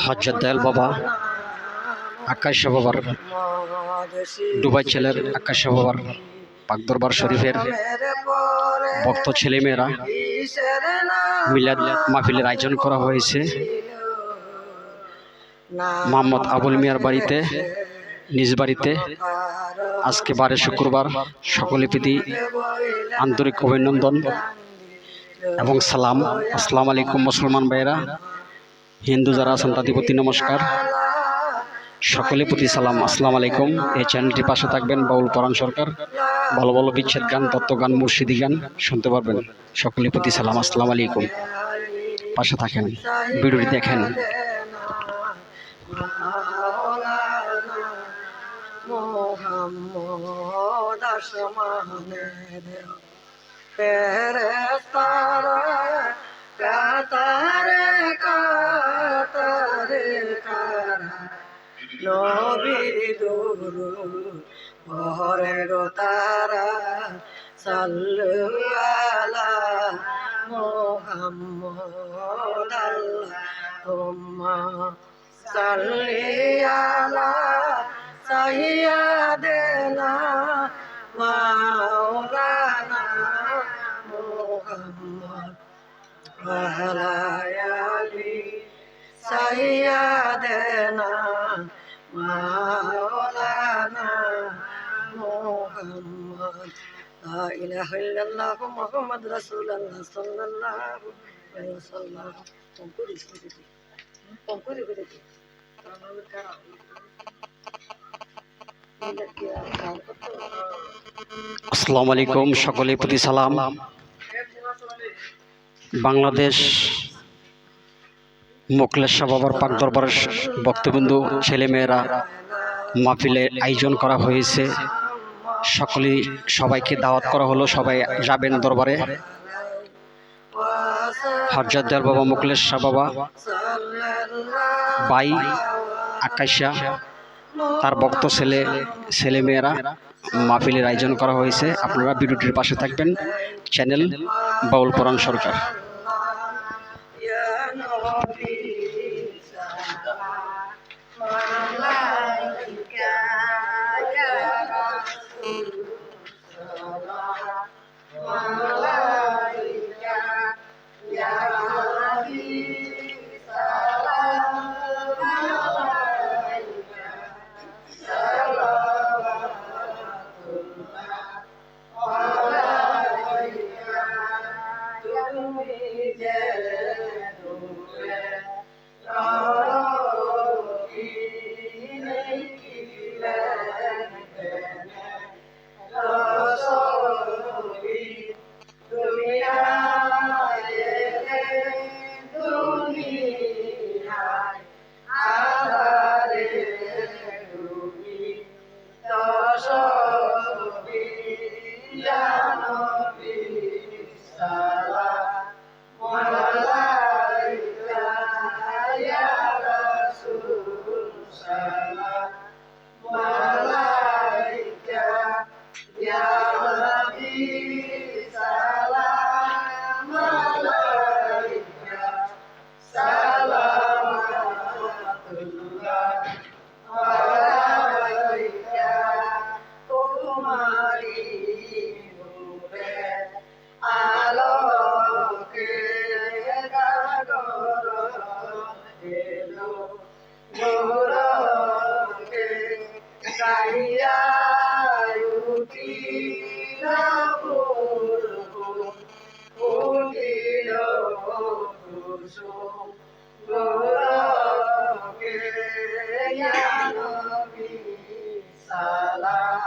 হযরত দয়াল বাবা আকাশ বাবার দুবাই ছেলের আকাশ বাবার পাক দরবার শরীফের ভক্ত ছেলেমেয়েরা মিলাদ মাহফিলের আয়োজন করা হয়েছে মোহাম্মদ আবুল মিয়ার বাড়িতে, নিজ বাড়িতে। আজকে বারে শুক্রবার, সকলে প্রীতি আন্তরিক অভিনন্দন এবং সালাম। আসসালামু আলাইকুম মুসলমান ভাইয়েরা, হিন্দু যারা আছেন তাদের প্রতি নমস্কার, সকলে প্রতি সালাম, আসসালামু আলাইকুম। এই চ্যানেলটির পাশে থাকবেন, বাউল পরাণ সরকার, ভালো ভালো বিচ্ছেদ গান, তত্ত্ব গান, মুর্শিদি গান শুনতে পারবেন। সকলে প্রতি সালাম, আসসালামু আলাইকুম। পাশে থাকেন, ভিডিওটি দেখেন। মোহাম্মদ আসমানের ফেরেশতারা কাতারে কাতারে কারা নবীর দুরূদ পড়ে গো তারা। সাল্লু আলা মুহাম্মদ আল্লাহুম্মা সাল্লি আলা সাইয়্যিদিনা মাওলানা মুহাম্মদ ওয়া আলা আলি সাইয়্যিদিনা মাওলানা মুহাম্মদ। লা ইলাহা ইল্লাল্লাহু মুহাম্মাদুর রাসূলুল্লাহ সাল্লাল্লাহু আলাইহি ওয়াসাল্লাম। আসসালামু আলাইকুম, সকলের প্রতি সালাম। বাংলাদেশ মোখলেসা বাবার পাক দরবারের ভক্তবৃন্দু ছেলেমেয়েরা মাহফিলের আয়োজন করা হয়েছে। সবাইকে দাওয়াত করা হলো, সবাই যাবেন দরবারে। হযরত দয়াল বাবা মোখলেসা বাবা ভাই আকাশা, তার ভক্ত ছেলেমেয়েরা মাহফিলের আয়োজন করা হয়েছে। আপনারা ভিডিওটির পাশে থাকবেন। চ্যানেল বাউল পরাণ সরকার। সালাম